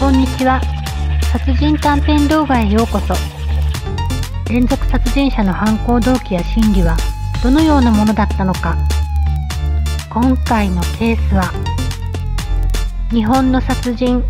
こんにちは。殺人短編動画へようこそ。連続殺人者の犯行動機や心理はどのようなものだったのか。今回のケースは日本の殺人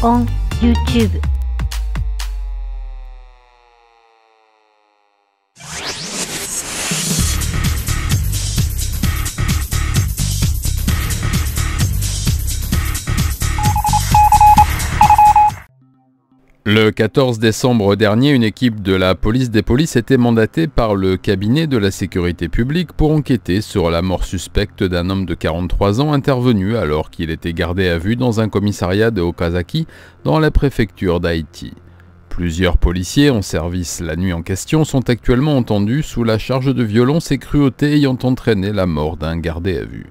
on YouTube。Le 14 décembre dernier, une équipe de la police des polices était mandatée par le cabinet de la sécurité publique pour enquêter sur la mort suspecte d'un homme de 43 ans intervenu alors qu'il était gardé à vue dans un commissariat de Okazaki dans la préfecture d'Aichi. Plusieurs policiers en service la nuit en question sont actuellement entendus sous la charge de violence et cruauté ayant entraîné la mort d'un gardé à vue.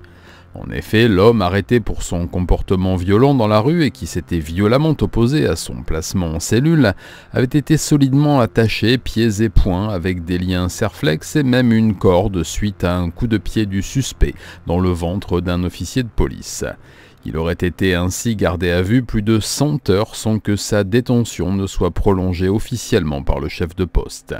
En effet, l'homme arrêté pour son comportement violent dans la rue et qui s'était violemment opposé à son placement en cellule avait été solidement attaché pieds et poings avec des liens serflex et même une corde suite à un coup de pied du suspect dans le ventre d'un officier de police. Il aurait été ainsi gardé à vue plus de 100 heures sans que sa détention ne soit prolongée officiellement par le chef de poste.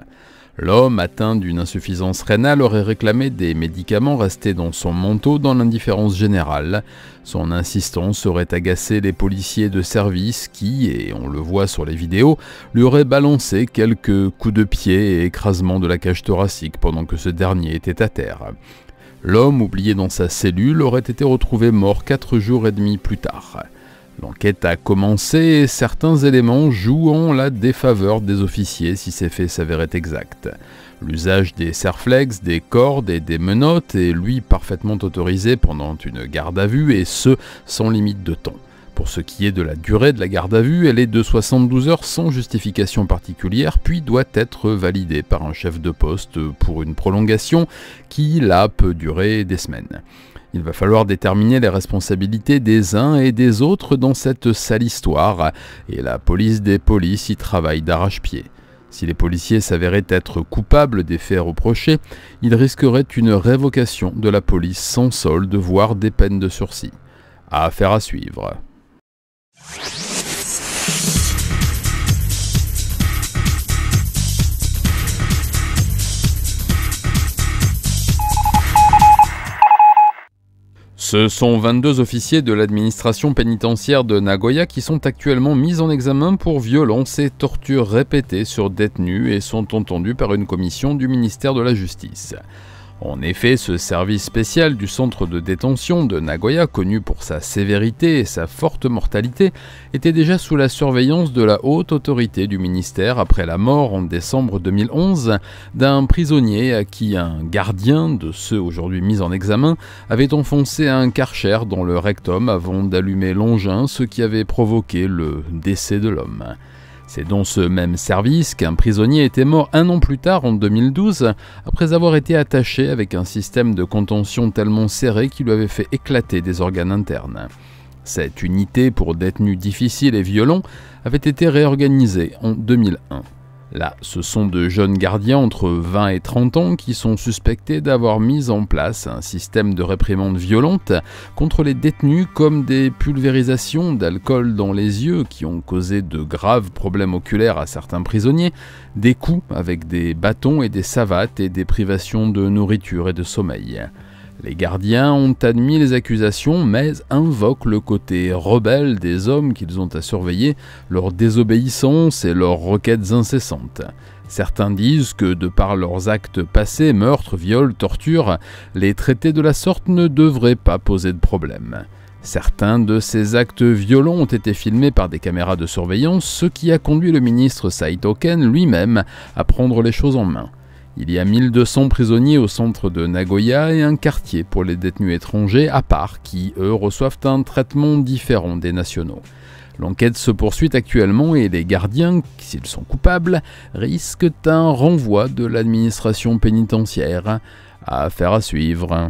L'homme, atteint d'une insuffisance rénale, aurait réclamé des médicaments restés dans son manteau dans l'indifférence générale. Son insistance aurait agacé les policiers de service qui, et on le voit sur les vidéos, lui auraient balancé quelques coups de pied et écrasement de la cage thoracique pendant que ce dernier était à terre. L'homme, oublié dans sa cellule, aurait été retrouvé mort 4 jours et demi plus tard. L'enquête a commencé et certains éléments jouent en la défaveur des officiers si ces faits s'avéraient exacts. L'usage des serflex, des cordes et des menottes est lui parfaitement autorisé pendant une garde à vue et ce, sans limite de temps. Pour ce qui est de la durée de la garde à vue, elle est de 72 heures sans justification particulière puis doit être validée par un chef de poste pour une prolongation qui, là, peut durer des semaines. Il va falloir déterminer les responsabilités des uns et des autres dans cette sale histoire, et la police des polices y travaille d'arrache-pied. Si les policiers s'avéraient être coupables des faits reprochés, ils risqueraient une révocation de la police sans solde, voire des peines de sursis. Affaire à suivre. Ce sont 22 officiers de l'administration pénitentiaire de Nagoya qui sont actuellement mis en examen pour violence et torture répétées sur détenus et sont entendus par une commission du ministère de la Justice. En effet, ce service spécial du centre de détention de Nagoya, connu pour sa sévérité et sa forte mortalité, était déjà sous la surveillance de la haute autorité du ministère après la mort en décembre 2011 d'un prisonnier à qui un gardien de ceux aujourd'hui mis en examen avait enfoncé un karcher dans le rectum avant d'allumer l'engin, ce qui avait provoqué le décès de l'homme. C'est dans ce même service qu'un prisonnier était mort 1 an plus tard, en 2012, après avoir été attaché avec un système de contention tellement serré qu'il lui avait fait éclater des organes internes. Cette unité pour détenus difficiles et violents avait été réorganisée en 2001. Là, ce sont de jeunes gardiens entre 20 et 30 ans qui sont suspectés d'avoir mis en place un système de réprimande violente contre les détenus comme des pulvérisations d'alcool dans les yeux qui ont causé de graves problèmes oculaires à certains prisonniers, des coups avec des bâtons et des savates et des privations de nourriture et de sommeil. Les gardiens ont admis les accusations, mais invoquent le côté rebelle des hommes qu'ils ont à surveiller, leur désobéissance et leurs requêtes incessantes. Certains disent que, de par leurs actes passés, meurtres, viols, tortures, les traités de la sorte ne devraient pas poser de problème. Certains de ces actes violents ont été filmés par des caméras de surveillance, ce qui a conduit le ministre Saito Ken lui-même à prendre les choses en main. Il y a 1200 prisonniers au centre de Nagoya et un quartier pour les détenus étrangers à part qui, eux, reçoivent un traitement différent des nationaux. L'enquête se poursuit actuellement et les gardiens, s'ils sont coupables, risquent un renvoi de l'administration pénitentiaire. Affaire à suivre.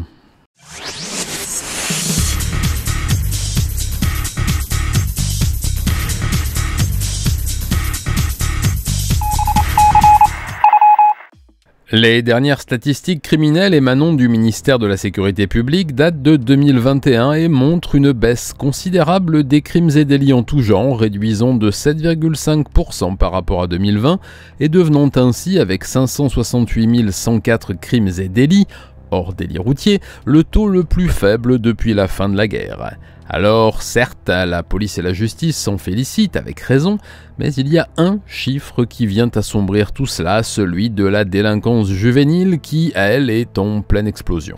Les dernières statistiques criminelles émanant du ministère de la Sécurité publique datent de 2021 et montrent une baisse considérable des crimes et délits en tout genre, réduisant de 7,5% par rapport à 2020 et devenant ainsi, avec 568 104 crimes et délits, hors délits routiers, le taux le plus faible depuis la fin de la guerre. Alors, certes, la police et la justice s'en félicitent avec raison, mais il y a un chiffre qui vient assombrir tout cela, celui de la délinquance juvénile qui, elle, est en pleine explosion.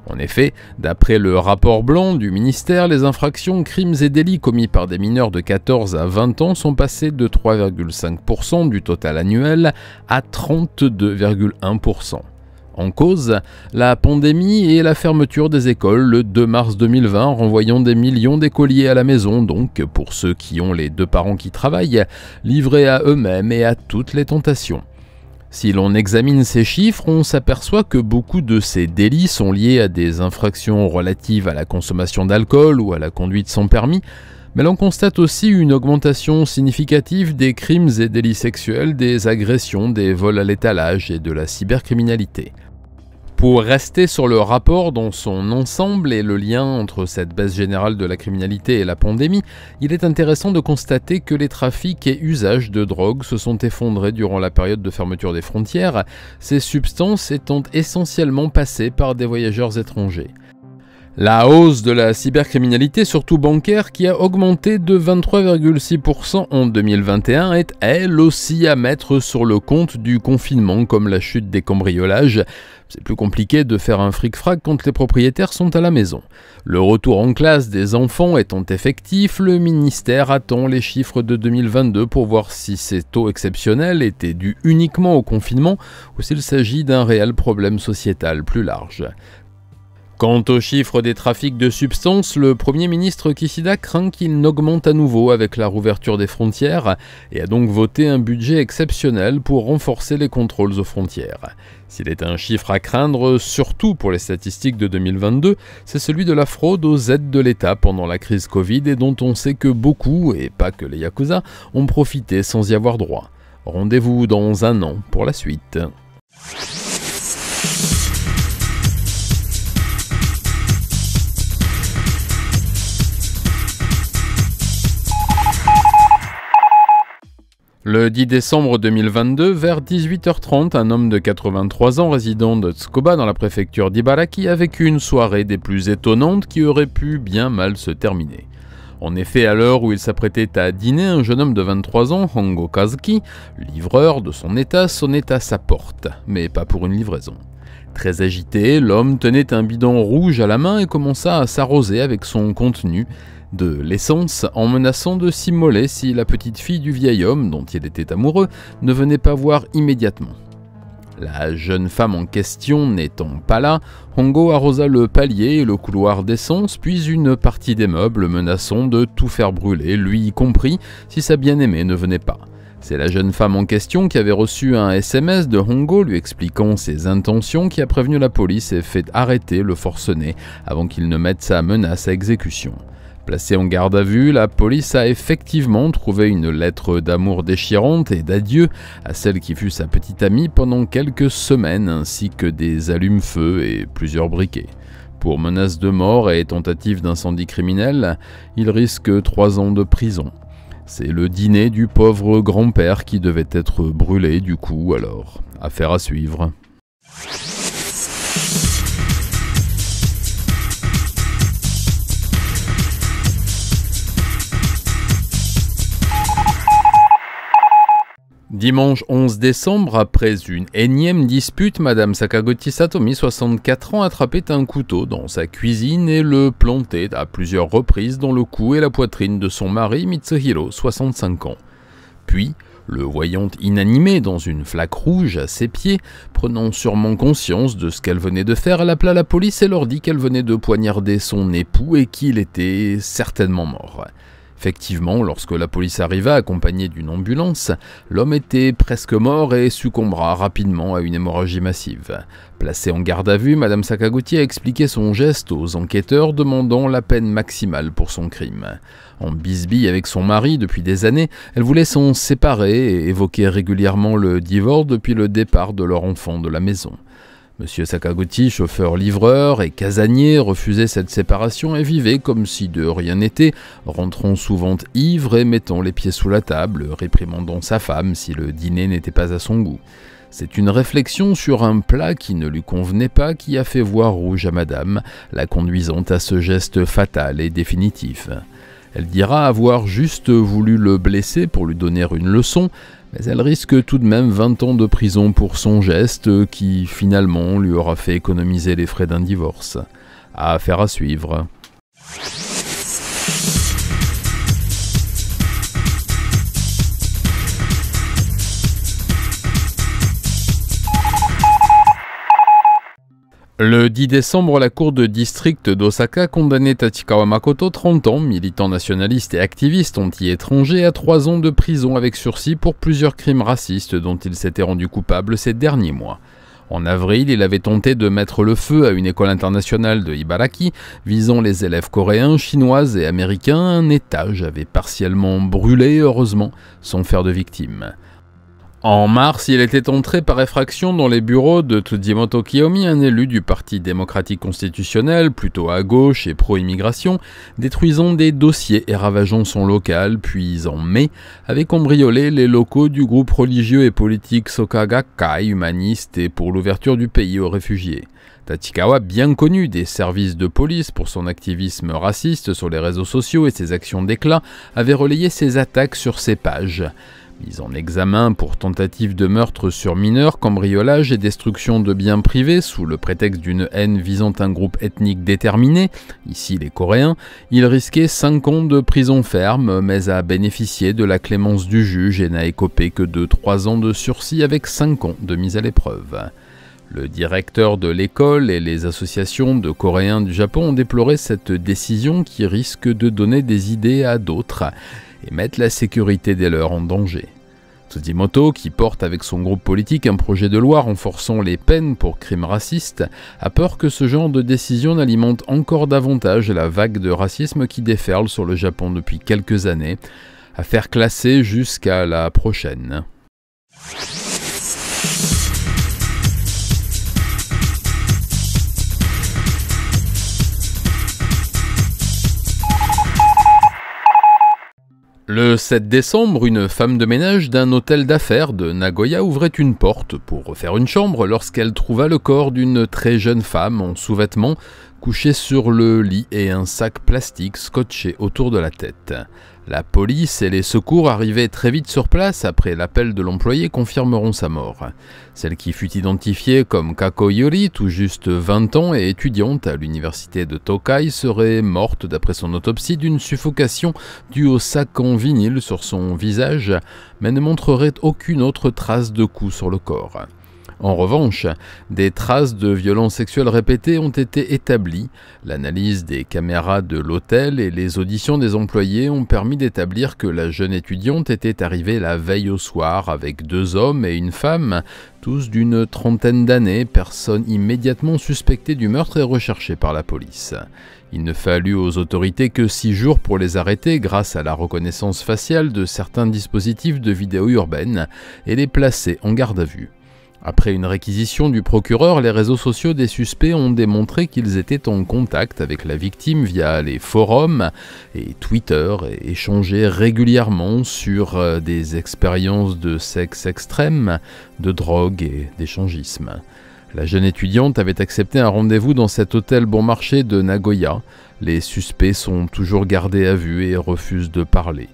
En effet, d'après le rapport blanc du ministère, les infractions, crimes et délits commis par des mineurs de 14 à 20 ans sont passés de 3,5% du total annuel à 32,1%. En cause, la pandémie et la fermeture des écoles le 2 mars 2020, renvoyant des millions d'écoliers à la maison, donc pour ceux qui ont les deux parents qui travaillent, livrés à eux-mêmes et à toutes les tentations. Si l'on examine ces chiffres, on s'aperçoit que beaucoup de ces délits sont liés à des infractions relatives à la consommation d'alcool ou à la conduite sans permis, mais l'on constate aussi une augmentation significative des crimes et délits sexuels, des agressions, des vols à l'étalage et de la cybercriminalité. Pour rester sur le rapport dans son ensemble et le lien entre cette baisse générale de la criminalité et la pandémie, il est intéressant de constater que les trafics et usages de drogue se sont effondrés durant la période de fermeture des frontières, ces substances étant essentiellement passées par des voyageurs étrangers. La hausse de la cybercriminalité, surtout bancaire, qui a augmenté de 23,6% en 2021, est elle aussi à mettre sur le compte du confinement, comme la chute des cambriolages. C'est plus compliqué de faire un fric-frac quand les propriétaires sont à la maison. Le retour en classe des enfants étant effectif, le ministère attend les chiffres de 2022 pour voir si ces taux exceptionnels étaient dus uniquement au confinement ou s'il s'agit d'un réel problème sociétal plus large. Quant aux chiffres des trafics de substances, le Premier ministre Kishida craint qu'ils n'augmentent à nouveau avec la rouverture des frontières et a donc voté un budget exceptionnel pour renforcer les contrôles aux frontières. S'il est un chiffre à craindre, surtout pour les statistiques de 2022, c'est celui de la fraude aux aides de l'État pendant la crise Covid et dont on sait que beaucoup, et pas que les Yakuza, ont profité sans y avoir droit. Rendez-vous dans un an pour la suite. Le 10 décembre 2022, vers 18h30, un homme de 83 ans résidant de Tsukuba dans la préfecture d'Ibaraki a vécu une soirée des plus étonnantes qui aurait pu bien mal se terminer. En effet, à l'heure où il s'apprêtait à dîner, un jeune homme de 23 ans, Hongo Kazuki, livreur de son état, sonnait à sa porte, mais pas pour une livraison. Très agité, l'homme tenait un bidon rouge à la main et commença à s'arroser avec son contenu de l'essence en menaçant de s'immoler si la petite fille du vieil homme, dont il était amoureux, ne venait pas voir immédiatement. La jeune femme en question n'étant pas là, Hongo arrosa le palier et le couloir d'essence, puis une partie des meubles menaçant de tout faire brûler, lui y compris, si sa bien-aimée ne venait pas. C'est la jeune femme en question qui avait reçu un SMS de Hongo lui expliquant ses intentions qui a prévenu la police et fait arrêter le forcené avant qu'il ne mette sa menace à exécution. Placée en garde à vue, la police a effectivement trouvé une lettre d'amour déchirante et d'adieu à celle qui fut sa petite amie pendant quelques semaines, ainsi que des allumes-feu et plusieurs briquets. Pour menace de mort et tentative d'incendie criminel, il risque 3 ans de prison. C'est le dîner du pauvre grand-père qui devait être brûlé du coup, alors affaire à suivre. Dimanche 11 décembre, après une énième dispute, Madame Sakaguchi Satomi, 64 ans, attrapait un couteau dans sa cuisine et le plantait à plusieurs reprises dans le cou et la poitrine de son mari Mitsuhiro, 65 ans. Puis, le voyant inanimé dans une flaque rouge à ses pieds, prenant sûrement conscience de ce qu'elle venait de faire, elle appela la police et leur dit qu'elle venait de poignarder son époux et qu'il était certainement mort. Effectivement, lorsque la police arriva accompagnée d'une ambulance, l'homme était presque mort et succombera rapidement à une hémorragie massive. Placée en garde à vue, Mme Sakaguchi a expliqué son geste aux enquêteurs demandant la peine maximale pour son crime. En bisbille avec son mari depuis des années, elle voulait s'en séparer et évoquait régulièrement le divorce depuis le départ de leur enfant de la maison. Monsieur Sakaguchi, chauffeur-livreur et casanier, refusait cette séparation et vivait comme si de rien n'était, rentrant souvent ivre et mettant les pieds sous la table, réprimandant sa femme si le dîner n'était pas à son goût. C'est une réflexion sur un plat qui ne lui convenait pas qui a fait voir rouge à madame, la conduisant à ce geste fatal et définitif. Elle dira avoir juste voulu le blesser pour lui donner une leçon, mais elle risque tout de même 20 ans de prison pour son geste qui, finalement, lui aura fait économiser les frais d'un divorce. Affaire à suivre. Le 10 décembre, la cour de district d'Osaka condamnait Tachikawa Makoto, 30 ans, militant nationaliste et activiste anti-étranger, à 3 ans de prison avec sursis pour plusieurs crimes racistes dont il s'était rendu coupable ces derniers mois. En avril, il avait tenté de mettre le feu à une école internationale de Ibaraki, visant les élèves coréens, chinois et américains. Un étage avait partiellement brûlé, heureusement, sans faire de victimes. En mars, il était entré par effraction dans les bureaux de Tsujimoto Kiyomi, un élu du Parti démocratique constitutionnel, plutôt à gauche et pro-immigration, détruisant des dossiers et ravageant son local, puis en mai, avait cambriolé les locaux du groupe religieux et politique Soka Gakkai, humaniste et pour l'ouverture du pays aux réfugiés. Tachikawa, bien connu des services de police pour son activisme raciste sur les réseaux sociaux et ses actions d'éclat, avait relayé ses attaques sur ses pages. Mis en examen pour tentative de meurtre sur mineur, cambriolage et destruction de biens privés sous le prétexte d'une haine visant un groupe ethnique déterminé, ici les Coréens, il risquait 5 ans de prison ferme mais a bénéficié de la clémence du juge et n'a écopé que de 3 ans de sursis avec 5 ans de mise à l'épreuve. Le directeur de l'école et les associations de Coréens du Japon ont déploré cette décision qui risque de donner des idées à d'autres et mettre la sécurité des leurs en danger. Tsujimoto, qui porte avec son groupe politique un projet de loi renforçant les peines pour crimes racistes, a peur que ce genre de décision n'alimente encore davantage la vague de racisme qui déferle sur le Japon depuis quelques années, à faire classer jusqu'à la prochaine. Le 7 décembre, une femme de ménage d'un hôtel d'affaires de Nagoya ouvrait une porte pour refaire une chambre lorsqu'elle trouva le corps d'une très jeune femme en sous-vêtements couchée sur le lit et un sac plastique scotché autour de la tête. La police et les secours arrivés très vite sur place après l'appel de l'employé confirmeront sa mort. Celle qui fut identifiée comme Kako Yori, tout juste 20 ans et étudiante à l'université de Tokai, serait morte d'après son autopsie d'une suffocation due au sac en vinyle sur son visage, mais ne montrerait aucune autre trace de coup sur le corps. En revanche, des traces de violences sexuelles répétées ont été établies. L'analyse des caméras de l'hôtel et les auditions des employés ont permis d'établir que la jeune étudiante était arrivée la veille au soir avec 2 hommes et une femme, tous d'une trentaine d'années, personnes immédiatement suspectées du meurtre et recherchées par la police. Il ne fallut aux autorités que 6 jours pour les arrêter grâce à la reconnaissance faciale de certains dispositifs de vidéo urbaine et les placer en garde à vue. Après une réquisition du procureur, les réseaux sociaux des suspects ont démontré qu'ils étaient en contact avec la victime via les forums et Twitter et échangeaient régulièrement sur des expériences de sexe extrême, de drogue et d'échangisme. La jeune étudiante avait accepté un rendez-vous dans cet hôtel bon marché de Nagoya. Les suspects sont toujours gardés à vue et refusent de parler.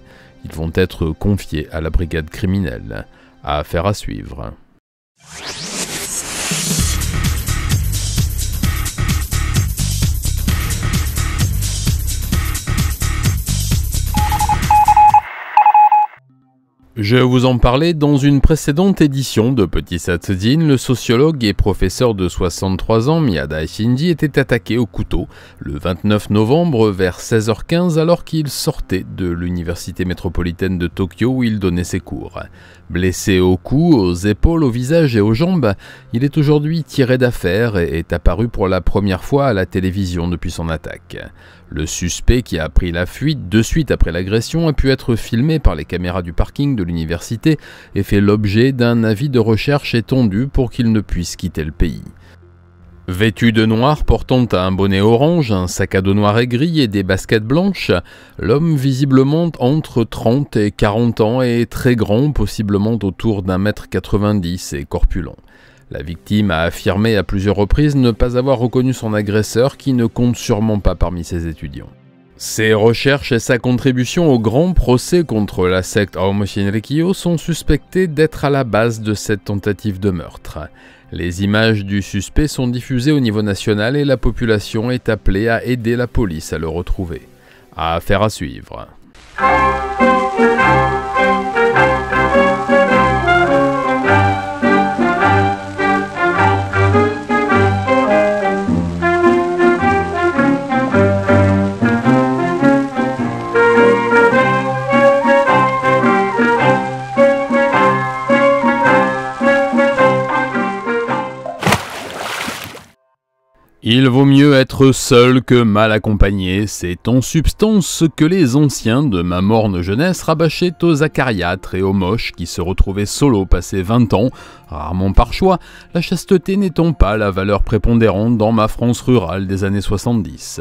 Ils vont être confiés à la brigade criminelle. Affaire à suivre. Je vous en parlais dans une précédente édition de Petit Satsujin. Le sociologue et professeur de 63 ans, Miyada Shinji, était attaqué au couteau le 29 novembre vers 16h15 alors qu'il sortait de l'université métropolitaine de Tokyo où il donnait ses cours. Blessé au cou, aux épaules, au visage et aux jambes, il est aujourd'hui tiré d'affaire et est apparu pour la première fois à la télévision depuis son attaque. Le suspect, qui a pris la fuite de suite après l'agression, a pu être filmé par les caméras du parking de l'université et fait l'objet d'un avis de recherche étendu pour qu'il ne puisse quitter le pays. Vêtu de noir, portant un bonnet orange, un sac à dos noir et gris et des baskets blanches, l'homme visiblement entre 30 et 40 ans est très grand, possiblement autour d'1,90 m et corpulent. La victime a affirmé à plusieurs reprises ne pas avoir reconnu son agresseur qui ne compte sûrement pas parmi ses étudiants. Ses recherches et sa contribution au grand procès contre la secte Aomo Shinrikyo sont suspectées d'être à la base de cette tentative de meurtre. Les images du suspect sont diffusées au niveau national et la population est appelée à aider la police à le retrouver. Affaire à suivre. Il vaut mieux être seul que mal accompagné, c'est en substance ce que les anciens de ma morne jeunesse rabâchaient aux acariâtres et aux moches qui se retrouvaient solo passé 20 ans, rarement par choix, la chasteté n'étant pas la valeur prépondérante dans ma France rurale des années 70.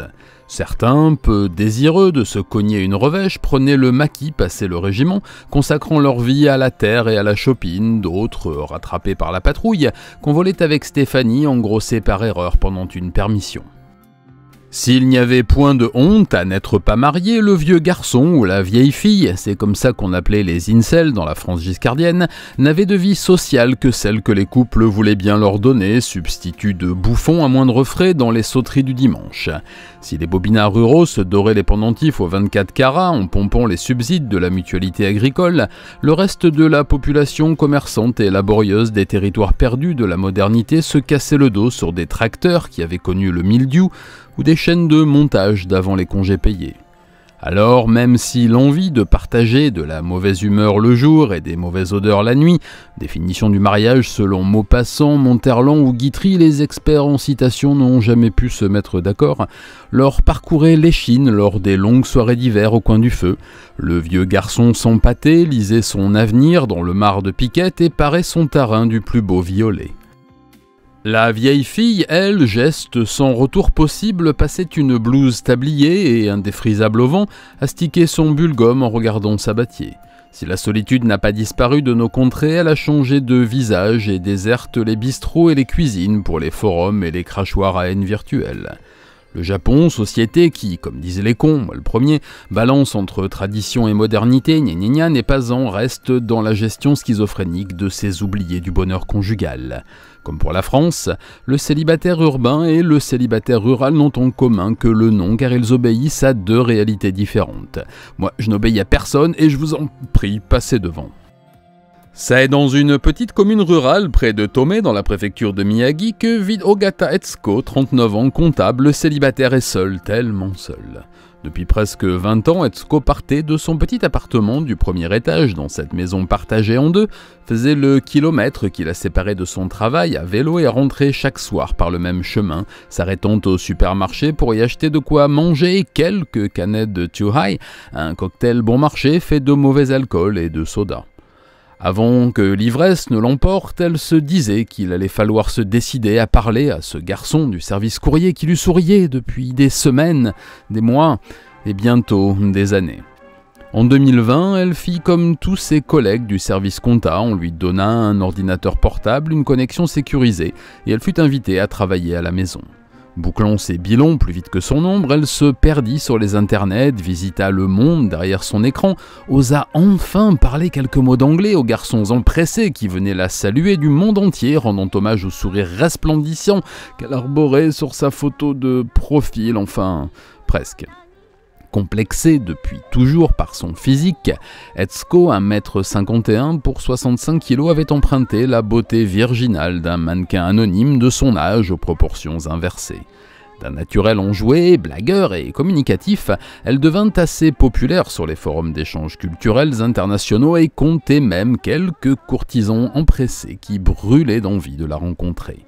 Certains, peu désireux de se cogner une revêche, prenaient le maquis passé le régiment, consacrant leur vie à la terre et à la chopine, d'autres, rattrapés par la patrouille, convolaient avec Stéphanie engrossée par erreur pendant une permission. S'il n'y avait point de honte à n'être pas marié, le vieux garçon ou la vieille fille, c'est comme ça qu'on appelait les incels dans la France giscardienne, n'avait de vie sociale que celle que les couples voulaient bien leur donner, substitut de bouffons à moindre frais dans les sauteries du dimanche. Si les bobinards ruraux se doraient les pendentifs aux 24 carats en pompant les subsides de la mutualité agricole, le reste de la population commerçante et laborieuse des territoires perdus de la modernité se cassait le dos sur des tracteurs qui avaient connu le mildiou ou des chaînes de montage d'avant les congés payés. Alors, même si l'envie de partager de la mauvaise humeur le jour et des mauvaises odeurs la nuit, définition du mariage selon Maupassant, Monterland ou Guitry, les experts en citation n'ont jamais pu se mettre d'accord, leur parcouraient l'échine lors des longues soirées d'hiver au coin du feu. Le vieux garçon s'empâtait, lisait son avenir dans le mar de piquette et parait son tarin du plus beau violet. La vieille fille, elle, geste sans retour possible, passait une blouse tablier et un défrisable au vent, astiquait son bulgum en regardant Sabatier. Si la solitude n'a pas disparu de nos contrées, elle a changé de visage et déserte les bistrots et les cuisines pour les forums et les crachoirs à haine virtuelle. Le Japon, société qui, comme disaient les cons, moi le premier, balance entre tradition et modernité, n'est pas en reste dans la gestion schizophrénique de ces oubliés du bonheur conjugal. Comme pour la France, le célibataire urbain et le célibataire rural n'ont en commun que le nom car ils obéissent à deux réalités différentes. Moi, je n'obéis à personne et je vous en prie, passez devant. C'est dans une petite commune rurale près de Tomé, dans la préfecture de Miyagi, que vit Ogata Etsuko, 39 ans, comptable, célibataire et seul, tellement seul. Depuis presque 20 ans, Etsuko partait de son petit appartement du premier étage dans cette maison partagée en deux, faisait le kilomètre qui la séparait de son travail à vélo et rentrait chaque soir par le même chemin, s'arrêtant au supermarché pour y acheter de quoi manger et quelques canettes de Chuhai, un cocktail bon marché fait de mauvais alcool et de soda. Avant que l'ivresse ne l'emporte, elle se disait qu'il allait falloir se décider à parler à ce garçon du service courrier qui lui souriait depuis des semaines, des mois et bientôt des années. En 2020, elle fit comme tous ses collègues du service compta, on lui donna un ordinateur portable, une connexion sécurisée et elle fut invitée à travailler à la maison. Bouclant ses bilans plus vite que son ombre, elle se perdit sur les internets, visita le monde derrière son écran, osa enfin parler quelques mots d'anglais aux garçons empressés qui venaient la saluer du monde entier, rendant hommage au sourire resplendissant qu'elle arborait sur sa photo de profil, enfin, presque. complexé depuis toujours par son physique, Etsuko, 1m51 pour 65 kg, avait emprunté la beauté virginale d'un mannequin anonyme de son âge aux proportions inversées. D'un naturel enjoué, blagueur et communicatif, elle devint assez populaire sur les forums d'échanges culturels internationaux et comptait même quelques courtisans empressés qui brûlaient d'envie de la rencontrer.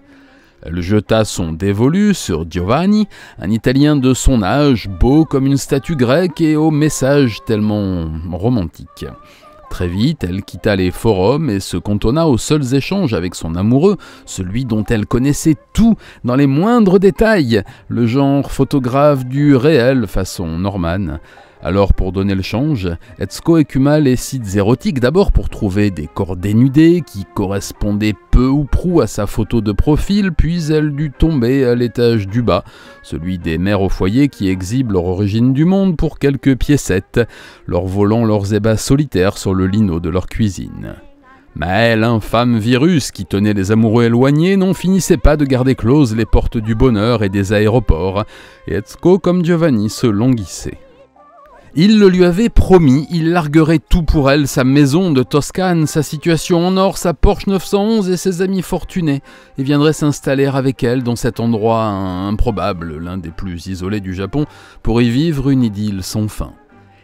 Elle jeta son dévolu sur Giovanni, un Italien de son âge, beau comme une statue grecque et au message tellement romantique. Très vite, elle quitta les forums et se cantonna aux seuls échanges avec son amoureux, celui dont elle connaissait tout, dans les moindres détails, le genre photographe du réel façon Norman. Alors pour donner le change, Etsuko écuma les sites érotiques d'abord pour trouver des corps dénudés qui correspondaient peu ou prou à sa photo de profil, puis elle dut tomber à l'étage du bas, celui des mères au foyer qui exhibent leur origine du monde pour quelques piécettes, leur volant leurs ébats solitaires sur le lino de leur cuisine. Mais l'infâme virus qui tenait les amoureux éloignés n'en finissait pas de garder closes les portes du bonheur et des aéroports, et Etsuko comme Giovanni se languissait. Il le lui avait promis, il larguerait tout pour elle, sa maison de Toscane, sa situation en or, sa Porsche 911 et ses amis fortunés, et viendrait s'installer avec elle dans cet endroit improbable, l'un des plus isolés du Japon, pour y vivre une idylle sans fin.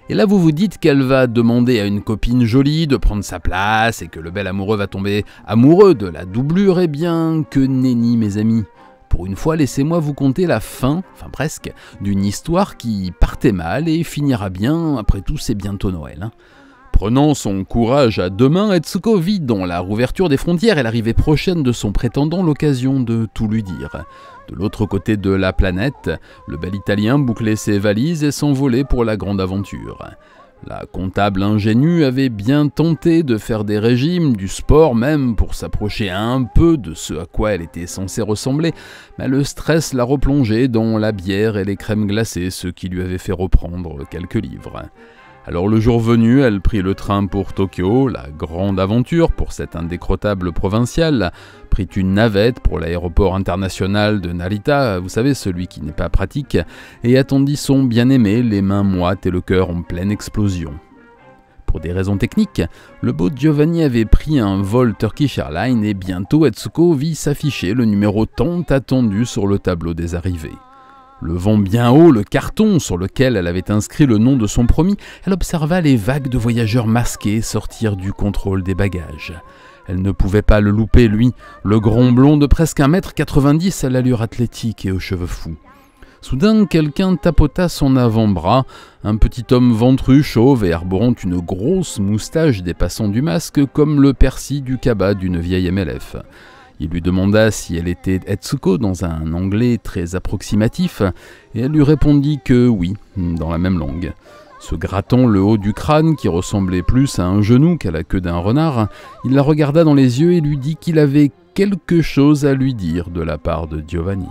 Et là vous vous dites qu'elle va demander à une copine jolie de prendre sa place et que le bel amoureux va tomber amoureux de la doublure, eh bien que nenni mes amis. Pour une fois, laissez-moi vous conter la fin, enfin presque, d'une histoire qui partait mal et finira bien, après tout c'est bientôt Noël. Prenant son courage à deux mains, Etsuko vit dans la rouverture des frontières et l'arrivée prochaine de son prétendant l'occasion de tout lui dire. De l'autre côté de la planète, le bel Italien bouclait ses valises et s'envolait pour la grande aventure. La comptable ingénue avait bien tenté de faire des régimes, du sport même, pour s'approcher un peu de ce à quoi elle était censée ressembler, mais le stress l'a replongée dans la bière et les crèmes glacées, ce qui lui avait fait reprendre quelques livres. Alors le jour venu, elle prit le train pour Tokyo, la grande aventure pour cette indécrottable provinciale, prit une navette pour l'aéroport international de Narita, vous savez, celui qui n'est pas pratique, et attendit son bien-aimé, les mains moites et le cœur en pleine explosion. Pour des raisons techniques, le beau Giovanni avait pris un vol Turkish Airlines et bientôt Etsuko vit s'afficher le numéro tant attendu sur le tableau des arrivées. Levant bien haut le carton sur lequel elle avait inscrit le nom de son promis, elle observa les vagues de voyageurs masqués sortir du contrôle des bagages. Elle ne pouvait pas le louper, lui, le grand blond de presque 1m90 à l'allure athlétique et aux cheveux fous. Soudain, quelqu'un tapota son avant-bras, un petit homme ventru, chauve et arborant une grosse moustache dépassant du masque comme le persil du cabas d'une vieille MLF. Il lui demanda si elle était Etsuko dans un anglais très approximatif, et elle lui répondit que oui, dans la même langue. Se grattant le haut du crâne, qui ressemblait plus à un genou qu'à la queue d'un renard, il la regarda dans les yeux et lui dit qu'il avait quelque chose à lui dire de la part de Giovanni.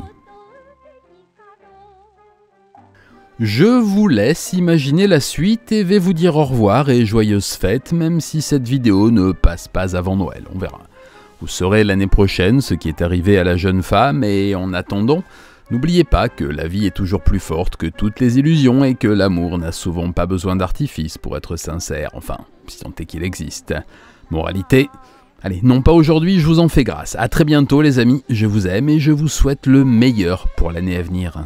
Je vous laisse imaginer la suite et vais vous dire au revoir et joyeuses fêtes, même si cette vidéo ne passe pas avant Noël, on verra. Vous saurez l'année prochaine ce qui est arrivé à la jeune femme et en attendant, n'oubliez pas que la vie est toujours plus forte que toutes les illusions et que l'amour n'a souvent pas besoin d'artifice pour être sincère, enfin, si tant est qu'il existe. Moralité, allez, non pas aujourd'hui, je vous en fais grâce. À très bientôt les amis, je vous aime et je vous souhaite le meilleur pour l'année à venir.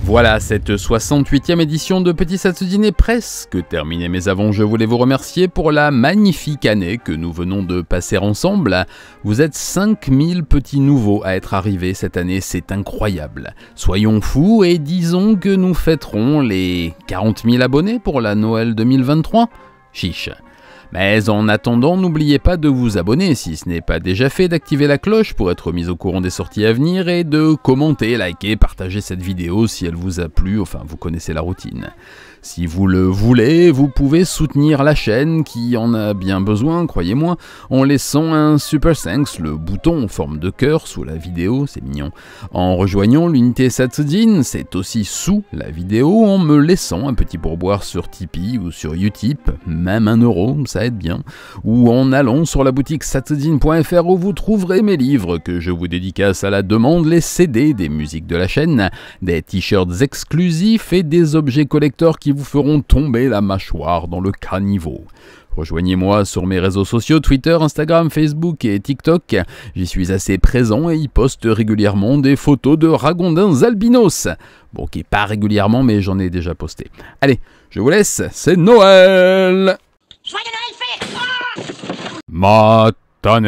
Voilà, cette 68e édition de Petit Satsujin est presque terminée, mais avant je voulais vous remercier pour la magnifique année que nous venons de passer ensemble. Vous êtes 5000 petits nouveaux à être arrivés cette année, c'est incroyable. Soyons fous et disons que nous fêterons les 40 000 abonnés pour la Noël 2023. Chiche. Mais en attendant, n'oubliez pas de vous abonner si ce n'est pas déjà fait, d'activer la cloche pour être mis au courant des sorties à venir et de commenter, liker, partager cette vidéo si elle vous a plu, enfin vous connaissez la routine. Si vous le voulez, vous pouvez soutenir la chaîne qui en a bien besoin, croyez-moi, en laissant un Super Thanks, le bouton en forme de cœur sous la vidéo, c'est mignon. En rejoignant l'unité Satsujin, c'est aussi sous la vidéo, en me laissant un petit pourboire sur Tipeee ou sur Utip, même 1 euro, ça ça aide bien, ou en allant sur la boutique satsujin.fr où vous trouverez mes livres que je vous dédicace à la demande, les CD, des musiques de la chaîne, des t-shirts exclusifs et des objets collecteurs qui vous feront tomber la mâchoire dans le caniveau. Rejoignez-moi sur mes réseaux sociaux, Twitter, Instagram, Facebook et TikTok. J'y suis assez présent et y poste régulièrement des photos de ragondins albinos. Bon, ok, pas régulièrement, mais j'en ai déjà posté. Allez, je vous laisse, c'est Noël! Joyeux Noël, fait! Matane.